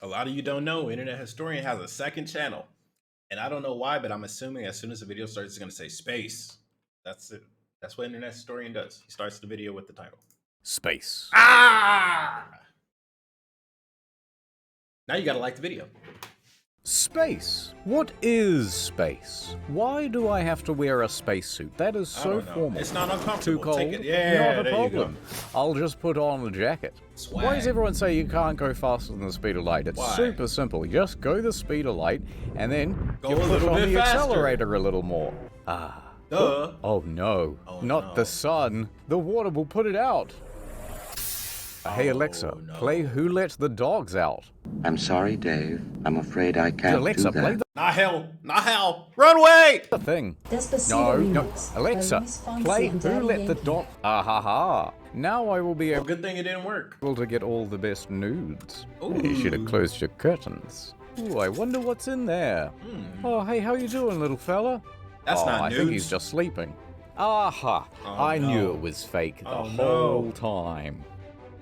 A lot of you don't know, Internet Historian has a second channel. And I don't know why, but I'm assuming as soon as the video starts, it's going to say space. That's it. That's what Internet Historian does. He starts the video with the title. Space. Ah! Now you got to like the video. Space. What is space? Why do I have to wear a spacesuit? That is I so don't know. formal. It's not uncomfortable. Too cold? Take it. Yeah, not a there you go. problem. I'll just put on a jacket. Swag. Why does everyone say you can't go faster than the speed of light? It's Why? super simple. You just go the speed of light, and then Go you a push little on bit the faster. accelerator a little more. Ah. Duh. Oh no. Oh, not no. the sun. The water will put it out. Hey Alexa, no. play Who Let the Dogs Out. I'm sorry, Dave. I'm afraid I can't Alexa, do that. play Not hell. Not hell. Run away. the thing. Despacito No. remix. Alexa, Luis Fonsi play and Who Daddy Let the Yankee. Dog... Ah ha ha. Now I will be Well, good thing it didn't work. able to get all the best nudes. Ooh. You should have closed your curtains. Ooh, I wonder what's in there. Oh, hey, how you doing, little fella? That's oh, not I nudes. think he's just sleeping. Aha! Oh, I knew no. it was fake the Oh, whole no. time.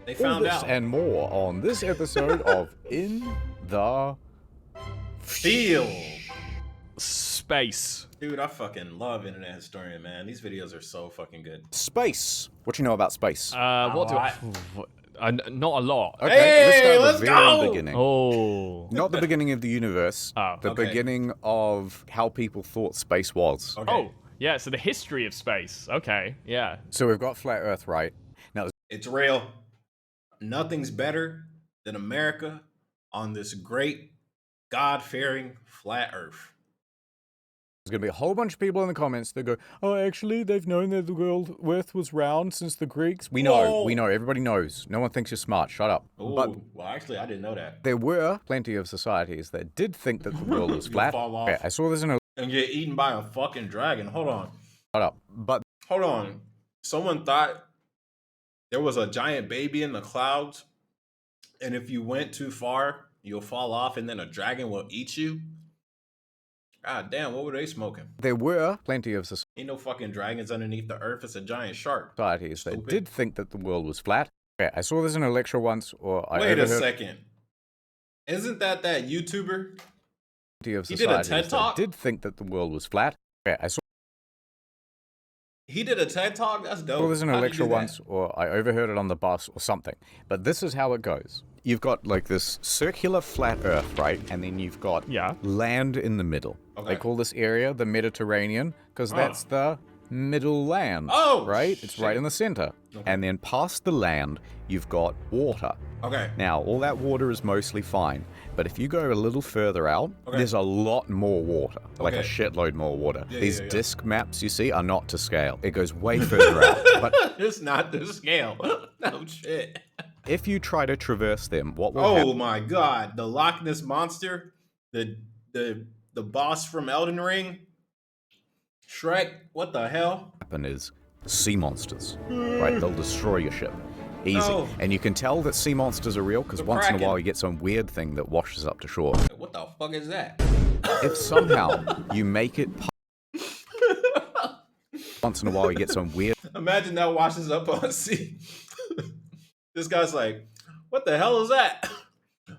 They All found this out. and more on this episode of In the Feel. Space. Dude, I fucking love Internet Historian, man. These videos are so fucking good. Space. What you know about space? What do I? Not a lot. Okay, Hey, let's let's start at the very go! beginning. Oh. Not the beginning of the universe. Oh, the okay. beginning of how people thought space was. Okay. Oh. Yeah. So the history of space. Okay. Yeah. So we've got flat Earth, right? Now It's real. Nothing's better than America on this great, God-fearing flat Earth. there's going to be a whole bunch of people in the comments that go, oh, actually, they've known that the world Earth was round since the Greeks. We Whoa. know. Everybody knows. No one thinks you're smart. Shut up. Ooh, But well, actually, I didn't know that. there were plenty of societies that did think that the world was You'll flat. fall off. Okay, I saw this in a... And get eaten by a fucking dragon. Hold on. Shut up. But Hold on. Someone thought there was a giant baby in the clouds, and if you went too far, you'll fall off, and then a dragon will eat you. God damn, what were they smoking? there were plenty of Ain't no fucking dragons underneath the earth. It's a giant shark. societies that Stupid. did think that the world was flat. Okay, I saw this in a lecture once, or I Wait a overheard second. Isn't that YouTuber? plenty of He did a societies TED that Talk? did think that the world was flat. Okay, I saw He did a TED Talk? That's dope. this in a How'd he lecture do that? once, or I overheard it on the bus or something. But this is how it goes. You've got like this circular flat Earth, right? And then you've got Yeah. land in the middle. Okay. They call this area the Mediterranean because that's the middle land. Oh, right? It's right shit. in the center. Okay. And then past the land, you've got water. Okay. Now, all that water is mostly fine, but if you go a little further out, Okay. there's a lot more water, like a Okay. shitload more water. Yeah, These yeah, yeah. disc maps you see are not to scale. It goes way further out. But It's not the scale. No shit. if you try to traverse them, what will Oh my god. The Loch Ness Monster, the boss from Elden Ring, Shrek, what the hell? happen is sea monsters, right? They'll destroy your ship. Easy. No. And you can tell that sea monsters are real because once in a Kraken. while you get some weird thing that washes up to shore. What the fuck is that? If somehow you make it once in a while you get some weird Imagine that washes up on sea. This guy's like, what the hell is that?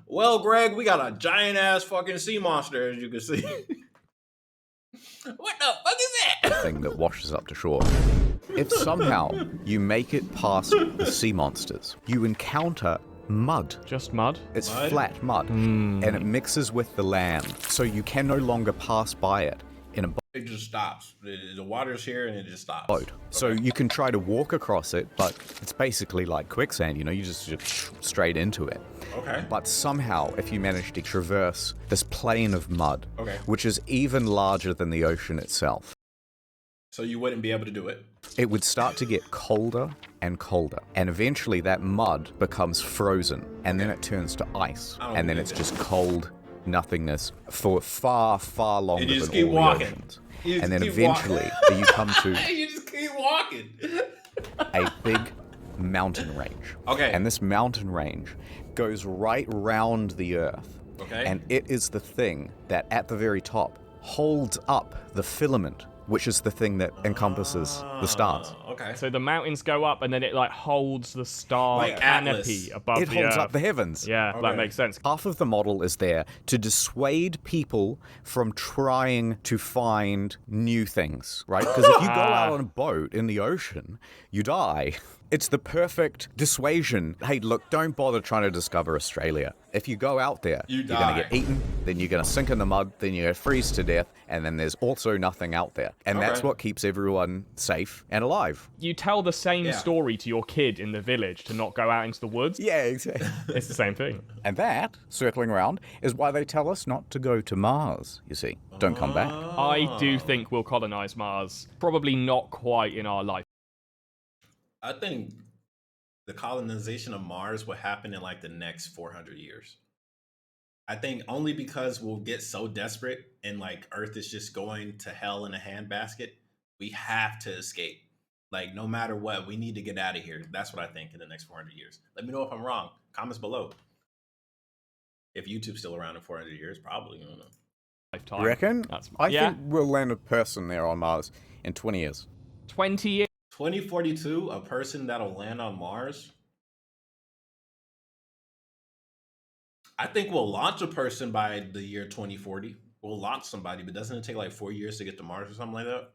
Well, Greg, we got a giant ass fucking sea monster, as you can see. What the fuck is that? thing that washes up to shore. If somehow you make it past the sea monsters, you encounter mud. Just mud. It's Mud? flat mud, and it mixes with the land, so you can no longer pass by it in a It just stops. The water's here and it just stops. boat. So you can try to walk across it, but it's basically like quicksand, you know, you just straight into it. Okay. But somehow, if you manage to traverse this plain of mud, Okay. which is even larger than the ocean itself, So you wouldn't be able to do it. it would start to get colder and colder. And eventually that mud becomes frozen, and then it turns to ice. I don't And then believe it's that. just cold nothingness for far, far longer And you just than keep all walking. the oceans. You just And then keep eventually you come to You just keep walking. a big mountain range. Okay. And this mountain range goes right round the earth. Okay. And it is the thing that at the very top holds up the filament, which is the thing that encompasses the stars. Okay. Okay. So the mountains go up, and then it like holds the star Like canopy Atlas. above It the holds Earth. up the heavens. Yeah, Okay. that makes sense. Half of the model is there to dissuade people from trying to find new things, right? Because if you go out on a boat in the ocean, you die. It's the perfect dissuasion. Hey, look, don't bother trying to discover Australia. If you go out there, You you're going to die. get eaten, then you're going to sink in the mud, then you're going to freeze to death, and then there's also nothing out there. And that's Okay. what keeps everyone safe and alive. You tell the same Yeah. story to your kid in the village to not go out into the woods. Yeah, exactly. It's the same thing. And that, circling around, is why they tell us not to go to Mars, you see. Don't come back. I do think we'll colonize Mars. Probably not quite in our life. I think the colonization of Mars will happen in like the next 400 years. I think only because we'll get so desperate and like Earth is just going to hell in a handbasket, we have to escape. Like no matter what, we need to get out of here. That's what I think in the next 400 years. Let me know if I'm wrong. Comments below. If YouTube's still around in 400 years, probably. I don't know. Lifetime. You reckon? I yeah. think we'll land a person there on Mars in 20 years. 20 years. 2042, a person that'll land on Mars. I think we'll launch a person by the year 2040. We'll launch somebody, but doesn't it take like 4 years to get to Mars or something like that?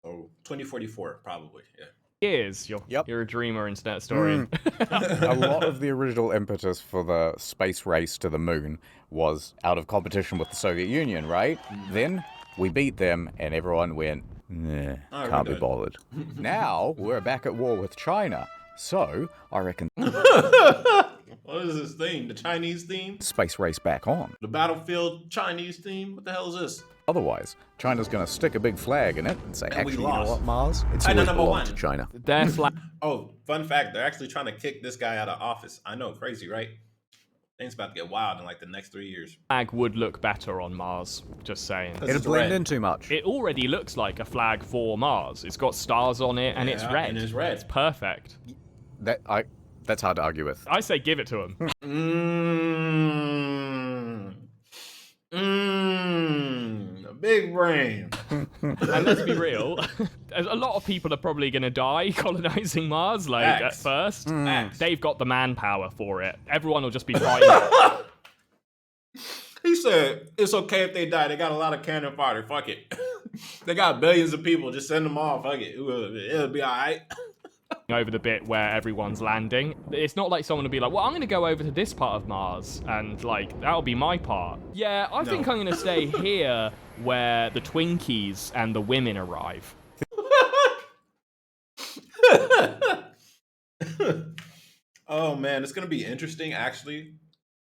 Oh, 2044, probably. Yeah. Years. You're a dreamer, internet historian. A lot of the original impetus for the space race to the moon was out of competition with the Soviet Union, right? Then we beat them and everyone went, nah, Oh, can't we're be good. bothered. Now we're back at war with China. So I reckon What is this theme? The Chinese theme? space race back on. The Battlefield Chinese theme? What the hell is this? Otherwise, China's going to stick a big flag in it and say, And we actually, you know lost. what, Mars? It's China always number belonged one. to China. Their flag Oh, fun fact, they're actually trying to kick this guy out of office. I know, crazy, right? Things about to get wild in like the next 3 years. would look better on Mars. Just saying. This It'll is blend red. in too much. It already looks like a flag for Mars. It's got stars on it, and it's Yeah, red. and it's red. It's perfect. That's hard to argue with. I say give it to him. A big brain. And let's be real, a lot of people are probably going to die colonizing Mars, like, at Facts. first. Facts. They've got the manpower for it. Everyone will just be fighting. He said, it's okay if they die. They got a lot of cannon fodder. Fuck it. They got billions of people. Just send them off. Fuck it. It'll be all right. over the bit where everyone's landing. It's not like someone will be like, well, I'm going to go over to this part of Mars, and, like, that'll be my part. Yeah, I think I'm going to stay here where the Twinkies and the women arrive. Oh, man. It's going to be interesting, actually.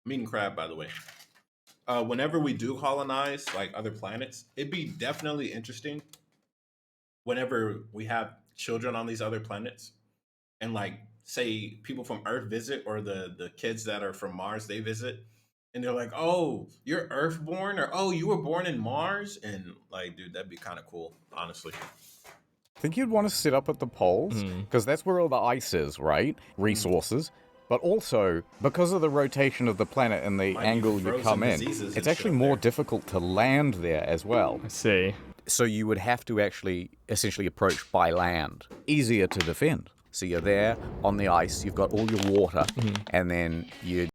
I'm eating crab, by the way. Whenever we do colonize, like, other planets, it'd be definitely interesting whenever we have children on these other planets and, like, say people from Earth visit, or the kids that are from Mars, they visit, and they're like, oh, you're Earthborn, or oh, you were born in Mars. And, like, dude, that'd be kind of cool, honestly. I think you'd want to sit up at the poles, because that's where all the ice is, right? Resources. But also, because of the rotation of the planet and the Might be angle you frozen come in, diseases it's and actually shit more there. difficult to land there as well. I see. So you would have to actually essentially approach by land. Easier to defend. So you're there on the ice, you've got all your water, and then you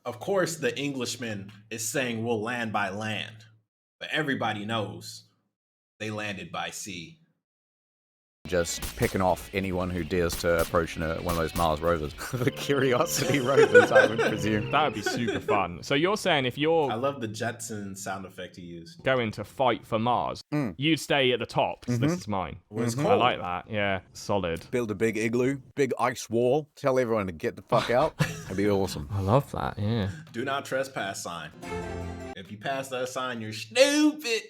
Of course, the Englishman is saying we'll land by land, but everybody knows they landed by sea. just picking off anyone who dares to approach one of those Mars rovers. The Curiosity rovers, I would presume. That would be super fun. So you're saying if you're I love the Jetson sound effect he used. going to fight for Mars, you'd stay at the top, 'cause this is mine. Well, it's I cold. like that. Yeah, solid. Build a big igloo, big ice wall, tell everyone to get the fuck out. That'd be awesome. I love that, yeah. Do not trespass sign. If you pass that sign, you're stupid.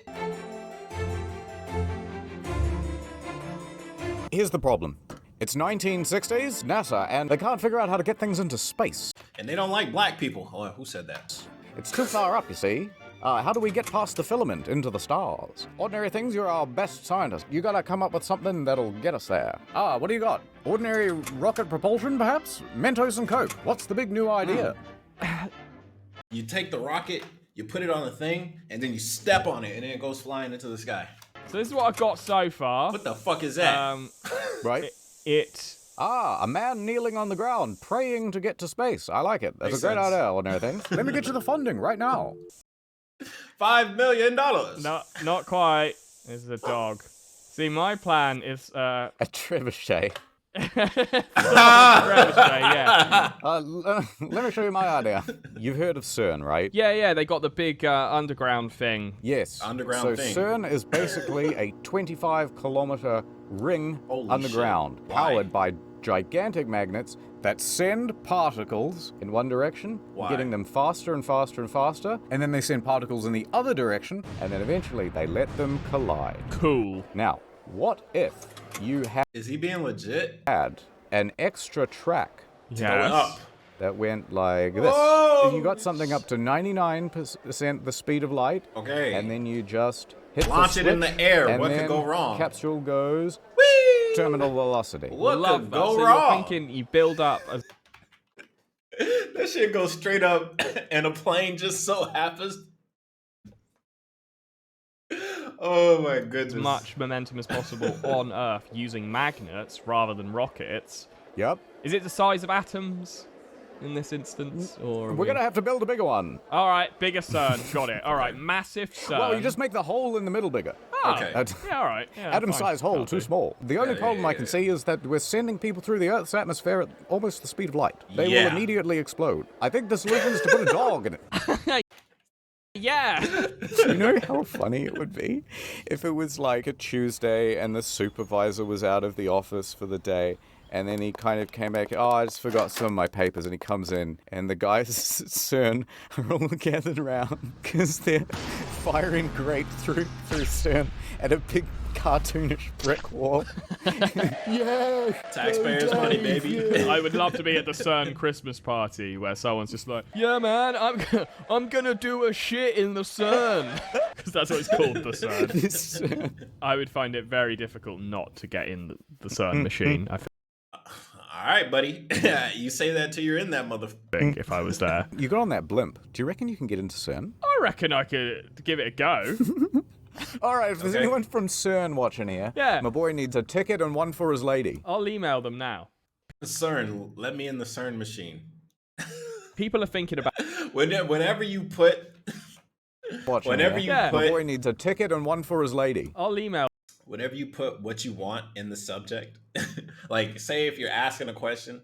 Here's the problem. It's 1960s, NASA, and they can't figure out how to get things into space. And they don't like black people. Oh, who said that? It's too far up, you see. How do we get past the filament into the stars? Ordinary things, you're our best scientist. You gotta come up with something that'll get us there. What do you got? Ordinary rocket propulsion, perhaps? Mentos and Coke. What's the big new idea? You take the rocket, you put it on the thing, and then you step on it, and then it goes flying into the sky. So this is what I've got so far. What the fuck is that? Right? It. Ah, a man kneeling on the ground, praying to get to space. I like it. That's Makes a great sense. idea, ordinary thing. Let me get you the funding right now. $5 million. Not quite. It's a dog. See, my plan is A trebuchet. yeah. Let me show you my idea. You've heard of CERN, right? Yeah, they got the big underground thing. Yes. Underground thing. So CERN is basically a 25-kilometer ring Holy underground, shit. Why? powered by gigantic magnets that send particles in one direction, Why? getting them faster and faster and faster, and then they send particles in the other direction, and then eventually they let them collide. Cool. Now, what if you Is he being legit? had an extra track Going up. that went like this? Whoa! You got something up to 99% the speed of light, Okay. and then you just hit Launch the it in switch, the air. and What could then go wrong? Capsule goes Whee! terminal velocity. What Love could that. go So wrong? you're thinking you build up a That shit goes straight up, and a plane just so happens. Oh my goodness! as much momentum as possible on Earth using magnets rather than rockets. Yep. Is it the size of atoms in this instance, or are We're gonna have to build a bigger one. All right, bigger CERN, got it. All right, massive CERN. Well, you just make the hole in the middle bigger. Oh, Okay. Yeah, all right. Yeah, Atom-sized fine. hole, That'll too do. small. The only Yeah, problem yeah, I can yeah. see is that we're sending people through the Earth's atmosphere at almost the speed of light. They will Yeah. immediately explode. I think the solution is to put a dog in it. Yeah. You know how funny it would be if it was like a Tuesday and the supervisor was out of the office for the day, and then he kind of came back, oh, I just forgot some of my papers, and he comes in, and the guys at CERN are all gathered around because they're firing great through CERN at a big cartoonish brick wall. Yeah! Taxpayers' money, baby. I would love to be at the CERN Christmas party where someone's just like, yeah, man, I'm gonna do a shit in the CERN. Because that's what it's called, the CERN. This CERN. I would find it very difficult not to get in the CERN machine, I All right, buddy. You say that till you're in that think, if I was there. You got on that blimp. Do you reckon you can get into CERN? I reckon I could give it a go. All right, if there's Okay. anyone from CERN watching here, Yeah. my boy needs a ticket and one for his lady. I'll email them now. CERN. Let me in the CERN machine. People are thinking about Whenever you put, Watching whenever here. you Yeah. My boy put, needs a ticket and one for his lady. I'll email. whenever you put what you want in the subject, like say if you're asking a question,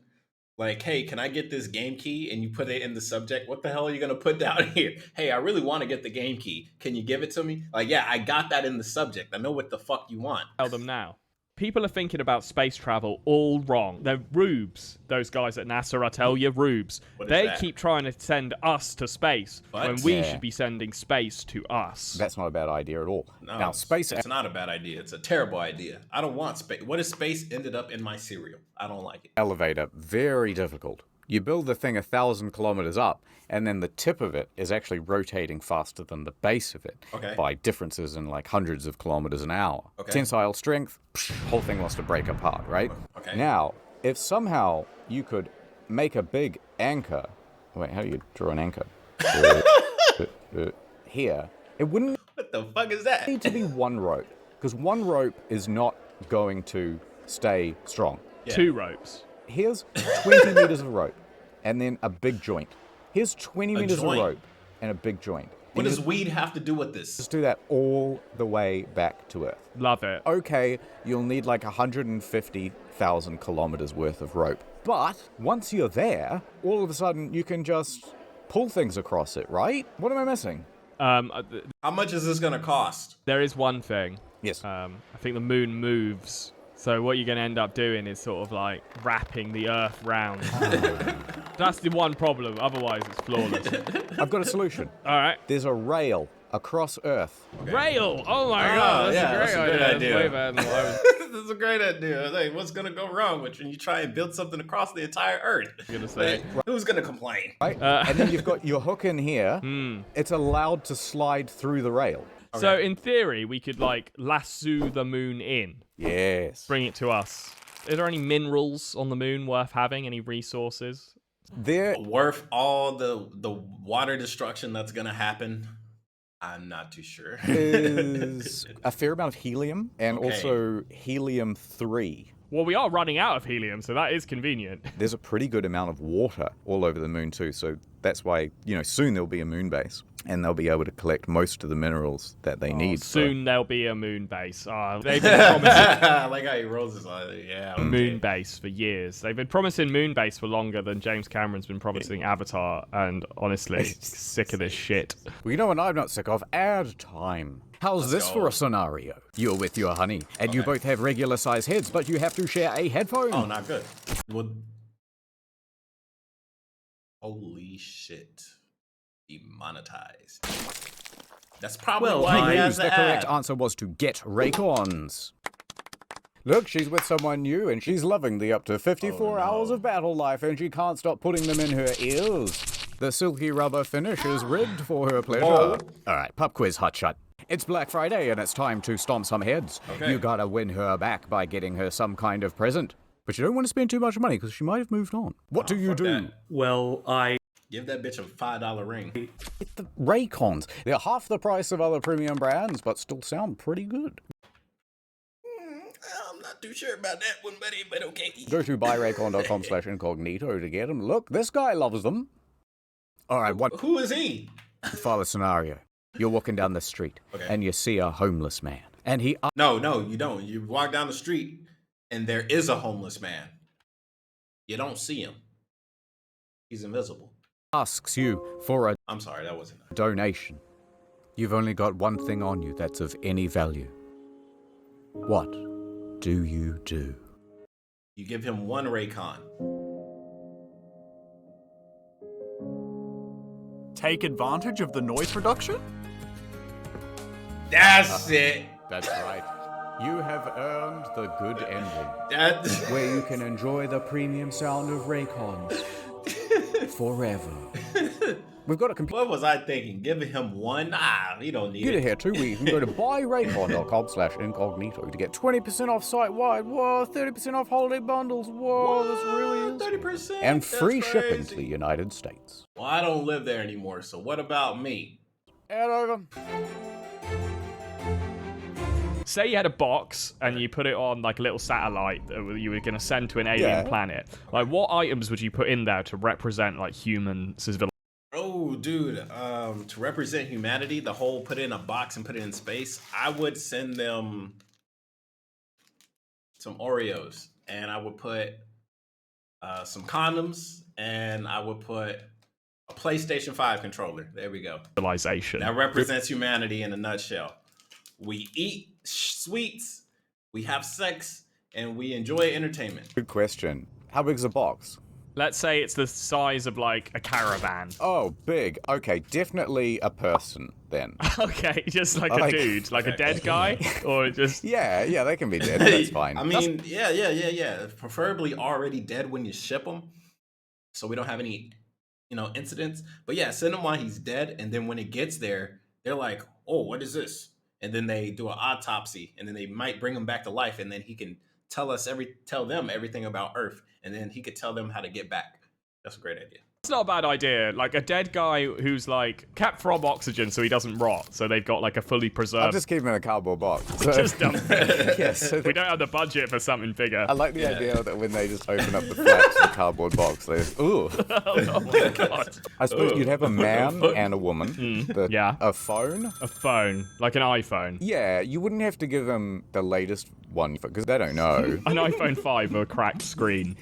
like, hey, can I get this game key? And you put it in the subject, what the hell are you gonna put down here? Hey, I really want to get the game key. Can you give it to me? Like, yeah, I got that in the subject. I know what the fuck you want. Tell them now. People are thinking about space travel all wrong. They're rubes. Those guys at NASA, I tell you, rubes. What is They that? keep trying to send us to space But- when we Yeah. should be sending space to us. That's not a bad idea at all. No, Now, space. It's not a bad idea. It's a terrible idea. I don't want space. What if space ended up in my cereal? I don't like it. Elevator, very difficult. You build the thing 1,000 kilometers up, and then the tip of it is actually rotating faster than the base of it Okay. by differences in like hundreds of kilometers an hour. Okay. Tensile strength, whole thing wants to break apart, right? Okay. Now, if somehow you could make a big anchor, wait, how do you draw an anchor? Here, it wouldn't What the fuck is that? need to be one rope, because one rope is not going to stay strong. Yeah. 2 ropes. Here's 20 meters of rope, and then a big joint. Here's 20 meters joint? of rope and a big joint. What And does you weed have to do with this? just do that all the way back to Earth. Love it. Okay, you'll need like 150,000 kilometers worth of rope. But once you're there, all of a sudden you can just pull things across it, right? What am I missing? How much is this gonna cost? There is one thing. Yes. I think the moon moves. So what you're going to end up doing is sort of like wrapping the Earth round. That's the one problem. Otherwise, it's flawless. I've got a solution. All right. There's a rail across Earth. Rail. Oh my Oh, god, that's yeah, a that's great a good idea. idea. That's way better than what I was This is a great idea. Like, what's gonna go wrong when you try and build something across the entire Earth? gonna say. Like, who's gonna complain? Right? And then you've got your hook in here. Hmm. It's allowed to slide through the rail. So in theory, we could like lasso the moon in, Yes. bring it to us. Is there any minerals on the moon worth having? Any resources? There Worth all the water destruction that's gonna happen? I'm not too sure. is a fair amount of helium and Okay. also helium-3. Well, we are running out of helium, so that is convenient. There's a pretty good amount of water all over the moon too, so that's why, soon there'll be a moon base, and they'll be able to collect most of the minerals that they need. Soon there'll be a moon base. They've been promising I like how he rolls his eyes. Yeah. Okay. moon base for years. They've been promising moon base for longer than James Cameron's been promising Avatar, and honestly, sick of this shit. Well, you know what I'm not sick of? Ad time. How's this for a scenario? You're with your honey, and you both have regular size heads, but you have to share a headphone. Oh, not good. Well, holy shit. Demonetized. That's probably why he has the correct answer was to get Raycons. Look, she's with someone new, and she's loving the up to 54 hours of battle life, and she can't stop putting them in her ears. The silky rubber finish is rigged for her pleasure. All right, pub quiz hotshot. It's Black Friday, and it's time to stomp some heads. Okay. You gotta win her back by getting her some kind of present. But you don't want to spend too much money, because she might have moved on. What do you do? That. Well, I... Give that bitch a $5 ring. Get the Raycons. They're half the price of other premium brands, but still sound pretty good. I'm not too sure about that one, buddy, but okay. Go to buyraycon.com/incognito to get them. Look, this guy loves them. All right, what Who is he? follow scenario? You're walking down the street, and you see a homeless man, and he No, you don't. You walk down the street, and there is a homeless man. You don't see him. He's invisible. asks you for a I'm sorry, that wasn't. donation. You've only got one thing on you that's of any value. What do you do? You give him one Raycon. Take advantage of the noise reduction? That's it. That's right. You have earned the good ending, That's where you can enjoy the premium sound of Raycons forever. We've got a computer. What was I thinking? Giving him one? Nah, he don't need it. Here too, where you can go to buyraycon.com/incognito to get 20% off site-wide. Whoa, 30% off holiday bundles. Whoa, this really is. 30%? And That's free shipping crazy. to the United States. Well, I don't live there anymore, so what about me? Head over. Say you had a box and you put it on like a little satellite that you were going to send to an alien planet. Like, what items would you put in there to represent like human civilization? Oh, dude, to represent humanity, the whole put it in a box and put it in space, I would send them some Oreos, and I would put some condoms, and I would put a PlayStation 5 controller. There we go. That represents humanity in a nutshell. We eat sweets, we have sex, and we enjoy entertainment. Good question. How big's a box? Let's say it's the size of like a caravan. Oh, big. Okay, definitely a person then. Okay, just like a dude, like a dead guy, or just Yeah, they can be dead. That's fine. I mean, yeah. Preferably already dead when you ship them, so we don't have any, incidents. But yeah, send him while he's dead, and then when it gets there, they're like, "Oh, what is this?" And then they do an autopsy, and then they might bring him back to life, and then he can tell them everything about Earth, and then he could tell them how to get back. That's a great idea. It's not a bad idea. Like a dead guy who's like kept from oxygen so he doesn't rot. So they've got like a fully I'll preserved. just keep him in a cardboard box. So, Just dump it. yes. We don't have the budget for something bigger. I like the idea that when they just open up the flaps of the cardboard box, they ooh. Oh my god. I suppose you'd have a man and a woman. Yeah. A phone. A phone, like an iPhone. Yeah, you wouldn't have to give them the latest one because they don't know. An iPhone 5 with a cracked screen.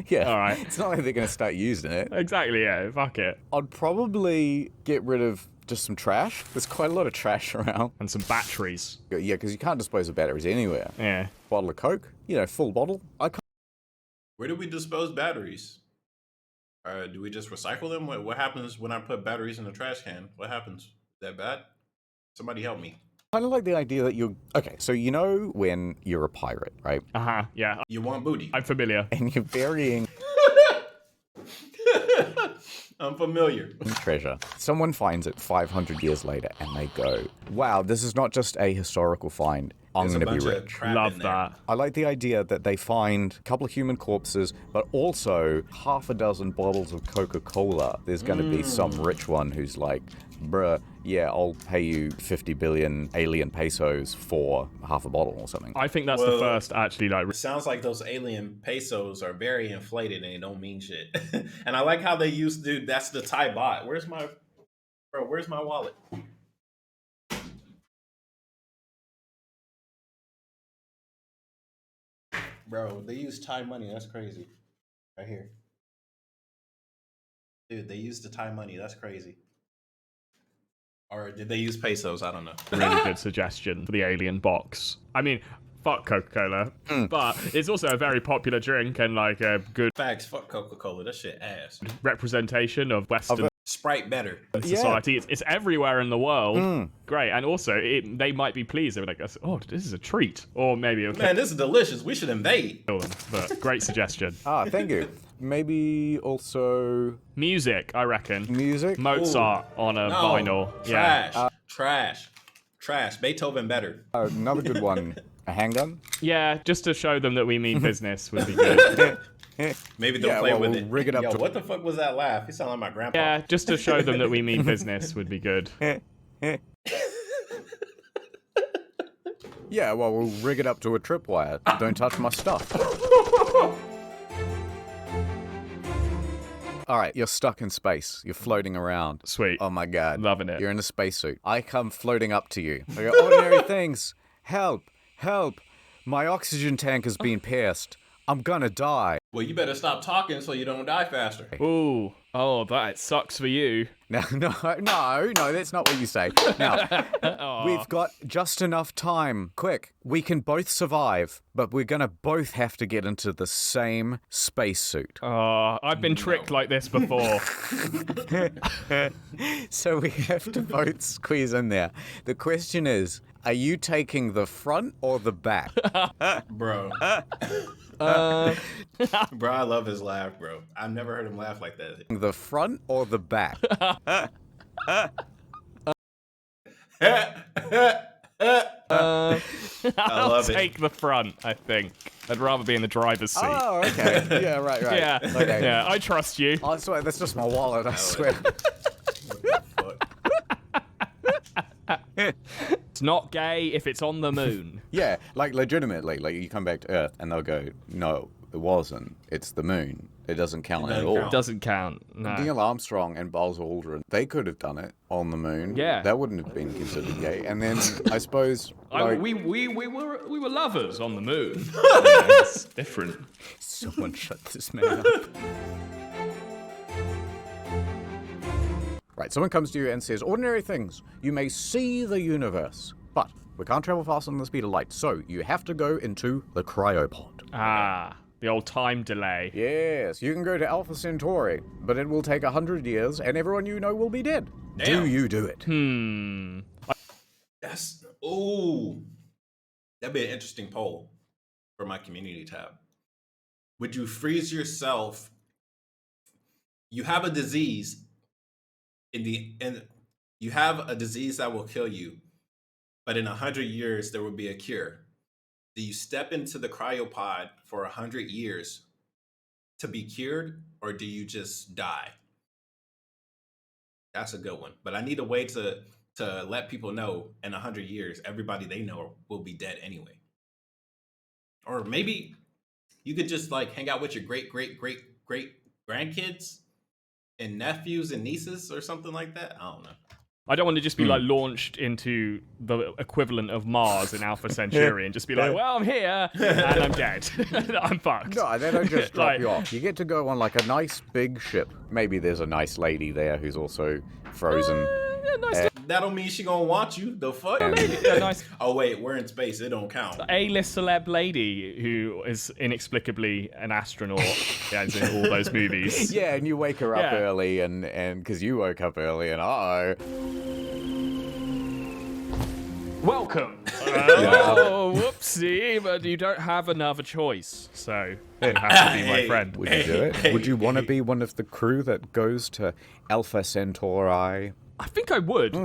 Yeah. All right. It's not like they're going to start using it. Exactly, yeah. Fuck it. I'd probably get rid of just some trash. There's quite a lot of trash around. And some batteries. Yeah, because you can't dispose of batteries anywhere. Yeah. Bottle of Coke, full bottle. Where do we dispose batteries? Do we just recycle them? What happens when I put batteries in the trash can? What happens? Is that bad? Somebody help me. Kind of like the idea that you're... Okay, so when you're a pirate, right? Uh-huh, yeah. You want booty. I'm familiar. And you're burying I'm familiar. treasure. Someone finds it 500 years later and they go, wow, this is not just a historical find. I'm There's a going to be bunch of rich. crap Love in there. that. I like the idea that they find a couple of human corpses, but also half a dozen bottles of Coca-Cola. There's going to be some rich one who's like, bruh, yeah, I'll pay you 50 billion alien pesos for half a bottle or something. I think that's the Well, first actually like It sounds like those alien pesos are very inflated and they don't mean shit. And I like how they used to do that's the Thai baht. Where's my wallet? Bro, they use Thai money. That's crazy. Right here. Dude, they used the Thai money. That's crazy. Or did they use pesos? I don't know. really good suggestion for the alien box. I mean, fuck Coca-Cola, but it's also a very popular drink and like a good Facts, fuck Coca-Cola. That shit ass. representation of Western Sprite better. society. It's everywhere in the world. Great, and also they might be pleased. They're like, "Oh, this is a treat," or maybe it'll Man, this is delicious. We should invade. kill them. But great suggestion. Thank you. Maybe also Music, I reckon. music? Mozart on a No, vinyl. Trash. Yeah. Trash. Beethoven better. Another good one. A handgun? Yeah, just to show them that we mean business would be good. Maybe they'll Yeah, play well, with we'll it. rig it up Yo, to- what the fuck was that laugh? He sounded like my grandpa. Yeah, just to show them that we mean business would be good. Yeah, well, we'll rig it up to a tripwire. Don't touch my stuff. All right, you're stuck in space. You're floating around. Sweet. Oh my god. Loving it. You're in a spacesuit. I come floating up to you. I go, ordinary things. Help. Help. My oxygen tank has been pierced. I'm gonna die. Well, you better stop talking so you don't die faster. Ooh, oh, that sucks for you. No, that's not what you say. Now, we've got just enough time. Quick, we can both survive, but we're gonna both have to get into the same spacesuit. Oh, I've been tricked like this before. So we have to both squeeze in there. The question is, are you taking the front or the back? Bro. Bro, I love his laugh, bro. I've never heard him laugh like that. The front or the back? I I'll love it. take the front, I think. I'd rather be in the driver's seat. Oh, okay. Yeah, right. yeah, Okay. yeah, I trust you. I swear, that's just my wallet, I swear. It's not gay if it's on the moon. Yeah, like legitimately, like you come back to Earth and they'll go, no, it wasn't. It's the moon. It doesn't count at doesn't all. count. Doesn't count. No. Neil Armstrong and Buzz Aldrin, they could have done it on the moon. Yeah. That wouldn't have been considered gay. And then I suppose like, we were lovers on the moon. It's different. someone shut this man up. Right, someone comes to you and says, ordinary things, you may see the universe, but we can't travel faster than the speed of light, so you have to go into the cryopod. Ah, the old time delay. Yes, you can go to Alpha Centauri, but it will take 100 years and everyone you know will be dead. Damn. Do you do it? That's ooh. That'd be an interesting poll for my community tab. Would you freeze yourself? You have a disease and you have a disease that will kill you, but in 100 years there will be a cure. Do you step into the cryopod for 100 years to be cured, or do you just die? That's a good one. But I need a way to let people know in 100 years, everybody they know will be dead anyway. Or maybe you could just like hang out with your great grandkids and nephews and nieces or something like that. I don't know. I don't want to just be like launched into the equivalent of Mars in Alpha Centauri and just be like, well, I'm here and I'm dead. I'm fucked. No, they don't just drop Like- you off. You get to go on like a nice big ship. Maybe there's a nice lady there who's also frozen. Yeah, nice That don't mean she gonna want you. The fuck? yeah, nice. Oh wait, we're in space. It don't count. A-list celeb lady who is inexplicably an astronaut, as in all those movies. Yeah, and you wake her up Yeah. early, and because you woke up early, and Welcome. Oh, whoopsie, but you don't have another choice, so you have to be my friend. would you do it? Would you want to be one of the crew that goes to Alpha Centauri I think I would.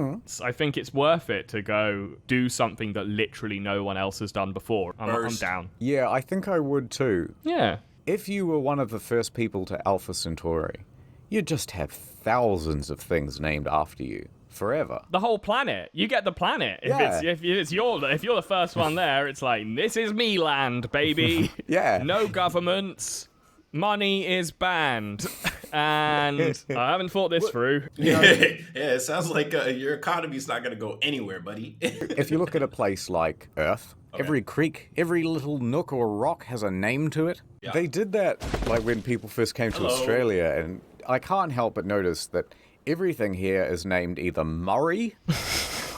I think it's worth it to go do something that literally no one else has done before. I'm down. Yeah, I think I would too. Yeah. If you were one of the first people to Alpha Centauri, you'd just have thousands of things named after you forever. The whole planet. You get the planet. Yeah. If you're the first one there, it's like, this is me land, baby. Yeah. No governments. Money is banned. And I haven't thought this through. Yeah, it sounds like your economy's not going to go anywhere, buddy. If you look at a place like Earth, every creek, every little nook or rock has a name to it. Yeah. They did that like when people first came to Australia, and I can't help but notice that everything here is named either Murray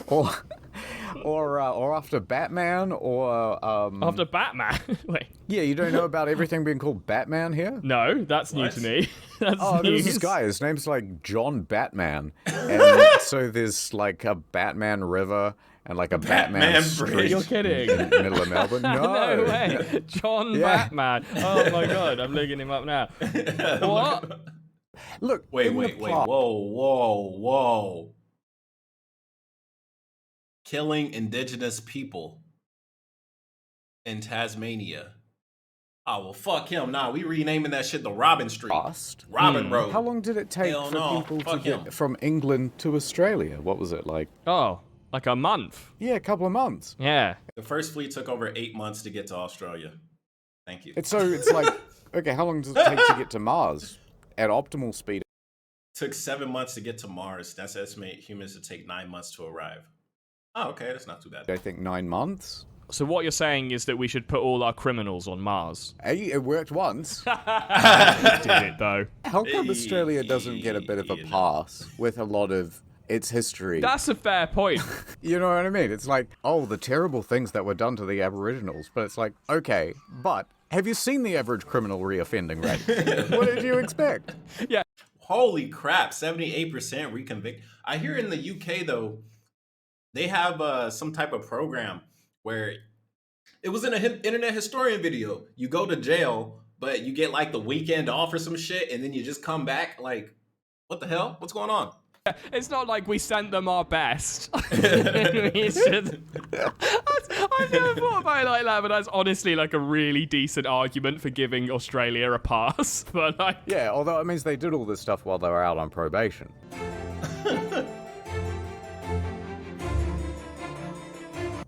or after Batman or After Batman? Wait. Yeah, you don't know about everything being called Batman here? No, that's new to me. That's There's this news. guy, his name's like John Batman. And so there's like a Batman River and like a Batman Bridge. street You're kidding. in the middle of Melbourne. No way. John Yeah. Batman. Oh my god, I'm looking him up now. What? Look, Wait, in the wait. plot- Whoa. Killing indigenous people in Tasmania. Oh, well, fuck him. Nah, we renaming that shit the Robin Street. Past? Robin Road. How long did it take Hell for no. people to Fuck him. get from England to Australia? What was it, like? Oh, like a month. Yeah, a couple of months. Yeah. The first fleet took over 8 months to get to Australia. Thank you. It's like, okay, how long does it take to get to Mars at optimal speed? Took 7 months to get to Mars. That's estimate humans to take 9 months to arrive. Oh, okay, that's not too bad. I think 9 months. So what you're saying is that we should put all our criminals on Mars. Hey, it worked once. Did it though? How come Australia doesn't get a bit of a pass with a lot of its history? That's a fair point. You know what I mean? It's like, oh, the terrible things that were done to the Aboriginals. But it's like, okay, but have you seen the average criminal reoffending rate? What did you expect? Holy crap, 78% reconvict. I hear in the UK, though, they have some type of program where it was in an internet historian video. You go to jail, but you get like the weekend off or some shit, and then you just come back. Like, what the hell? What's going on? It's not like we sent them our best. It's just- I've never thought about it like that, but that's honestly like a really decent argument for giving Australia a pass. But like, Yeah, although it means they did all this stuff while they were out on probation.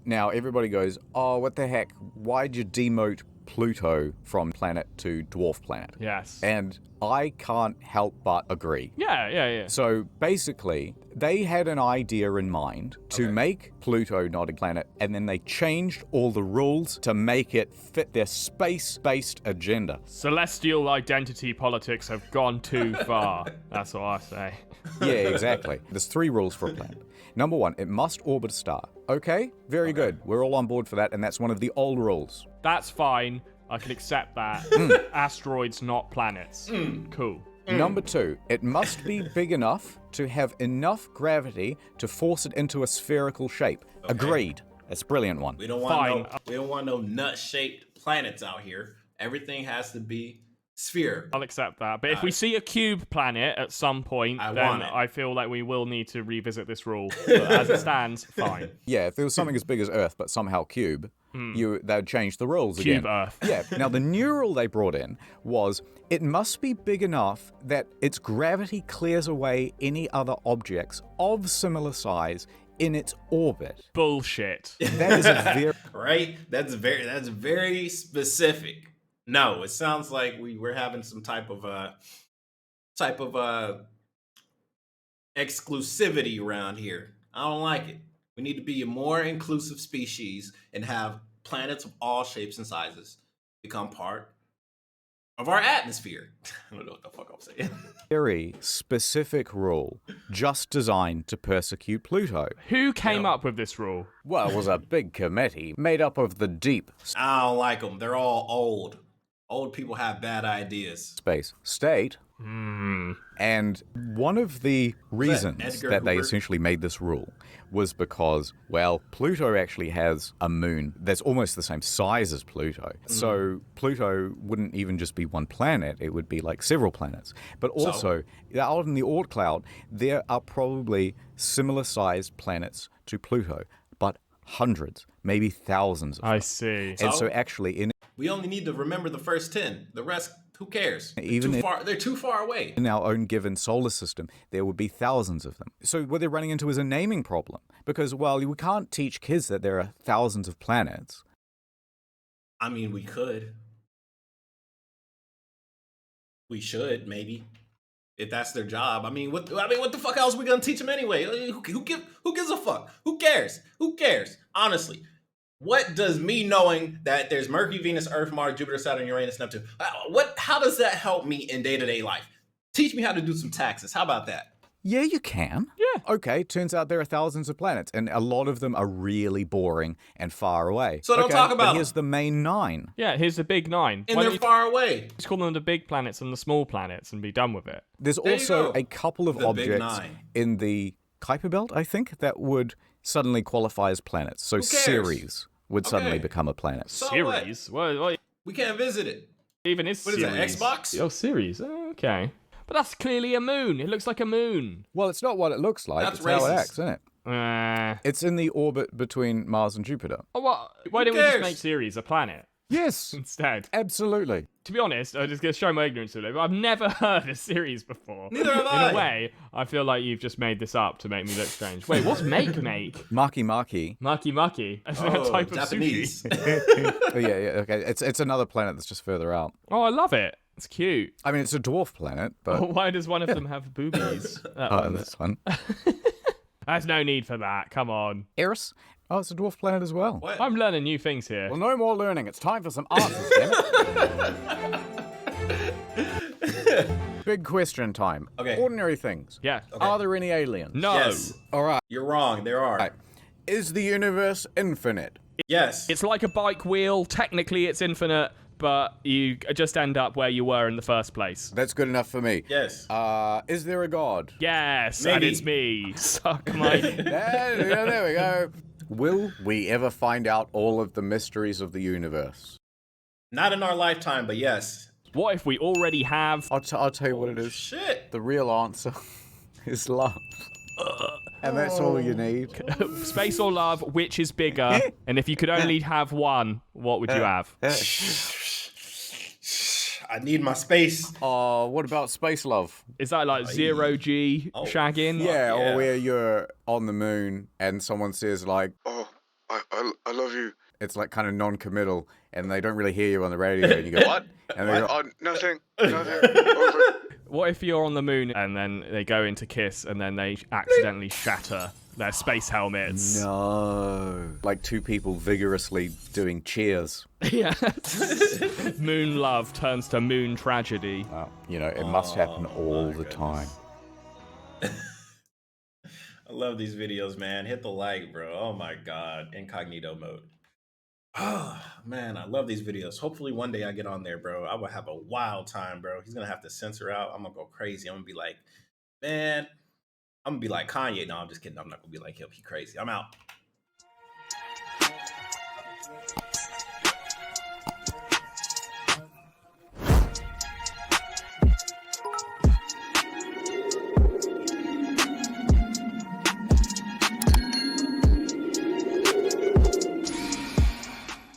Now, everybody goes, oh, what the heck? Why'd you demote Pluto from planet to dwarf planet? yes. And I can't help but agree. Yeah. So basically, they had an idea in mind to make Pluto not a planet, and then they changed all the rules to make it fit their space-based agenda. Celestial identity politics have gone too far. That's what I say. Yeah, exactly. There's 3 rules for a planet. Number 1, it must orbit a star. Okay, very good. We're all on board for that, and that's one of the old rules. That's fine. I can accept that. Asteroids, not planets. Cool. Number 2, it must be big enough to have enough gravity to force it into a spherical shape. Agreed. That's a brilliant one. We don't want no nut-shaped planets out here. Everything has to be sphere. I'll accept that. But if we see a cube planet at some point, I then want it. I feel like we will need to revisit this rule. But as it stands, fine. Yeah, if there was something as big as Earth, but somehow cube, they'd change the rules again. Cube Earth. Yeah. Now, the new rule they brought in was it must be big enough that its gravity clears away any other objects of similar size in its orbit. Bullshit. That is a very... Right? That's very specific. No, it sounds like we're having some type of exclusivity around here. I don't like it. We need to be a more inclusive species and have planets of all shapes and sizes become part of our atmosphere. I don't know what the fuck I'm saying. very specific rule just designed to persecute Pluto. Who came up with this rule? Well, it was a big committee made up of the deep I don't like them. They're all old. Old people have bad ideas. space state And one of the reasons Edgar that they Hoover? essentially made this rule was because, well, Pluto actually has a moon that's almost the same size as Pluto. So Pluto wouldn't even just be one planet, it would be like several planets. But also, out in the Oort cloud, there are probably similar sized planets to Pluto, but hundreds, maybe thousands of them. I see. And so actually, in We only need to remember the first 10. The rest, who cares? Even They're too far away. in our own given solar system, there would be thousands of them. So what they're running into is a naming problem. Because, well, we can't teach kids that there are thousands of planets. I mean, we could. We should, maybe. If that's their job. I mean, what the fuck else are we gonna teach them anyway? Who gives a fuck? Who cares? Who cares? Honestly. What does me knowing that there's Mercury, Venus, Earth, Mars, Jupiter, Saturn, Uranus, Neptune, how does that help me in day-to-day life? Teach me how to do some taxes. How about that? Yeah, you can. Yeah. Okay, turns out there are thousands of planets, and a lot of them are really boring and far away. So don't talk but about here's the main 9. Yeah, here's the big 9. And Why they're don't you far away. just call them the big planets and the small planets and be done with it? There's There you also go. a couple of The big objects 9. in the Kuiper Belt, I think, that would suddenly qualify as planets. So cares? Ceres would suddenly Okay. become a planet. So Series? What We can't visit it. even is What is Ceres? that, Xbox? Oh, Ceres. Oh, okay. But that's clearly a moon. It looks like a moon. Well, it's not what it looks like, That's it's how it racist. acts, isn't it? Uh, It's in the orbit between Mars and Jupiter. oh, what? Why don't we just cares? make Ceres a planet Yes, instead? absolutely. To be honest, I'm just going to show my ignorance today, but I've never heard of Ceres before. Neither have I. In a way, I feel like you've just made this up to make me look strange. Wait, what's make? Maki Maki. Maki Maki. That's a Oh, type of Japanese. sushi. Oh, yeah, okay. It's another planet that's just further out. Oh, I love it. It's cute. I mean, it's a dwarf planet, but Why does one of them have boobies? That oh, one. this one. There's no need for that. Come on. Eris? Oh, it's a dwarf planet as well. What? I'm learning new things here. Well, no more learning. It's time for some answers, damn it. Big question time. Okay. Ordinary things. Yeah. Are there any aliens? No. Yes. All right. You're wrong. There are. Right. Is the universe infinite? Yes. It's like a bike wheel. Technically, it's infinite, but you just end up where you were in the first place. That's good enough for me. Yes. Is there a god? Yes, and Maybe. it's me. Suck my... There we go. Will we ever find out all of the mysteries of the universe? Not in our lifetime, but yes. What if we already have... I'll tell you what it is. Shit. The real answer is love. And that's all you need. Space or love, which is bigger? And if you could only have one, what would you have? I need my space. What about space love? Is that like zero G shagging? Yeah, yeah. or where you're on the moon and someone says like, Oh, I love you. it's like kind of non-committal and they don't really hear you on the radio and you go, What? And they go, Nothing. Over. What if you're on the moon and then they go in to kiss and then they accidentally shatter their space helmets? no. Like two people vigorously doing cheers. Yeah. Moon love turns to moon tragedy. You know, it must happen all the time. I love these videos, man. Hit the like, bro. Oh my God. Incognito mode. Oh, man, I love these videos. Hopefully one day I get on there, bro. I will have a wild time, bro. He's going to have to censor out. I'm going to go crazy. I'm going to be like, man, I'm going to be like Kanye. No, I'm just kidding. I'm not going to be like him. He crazy. I'm out.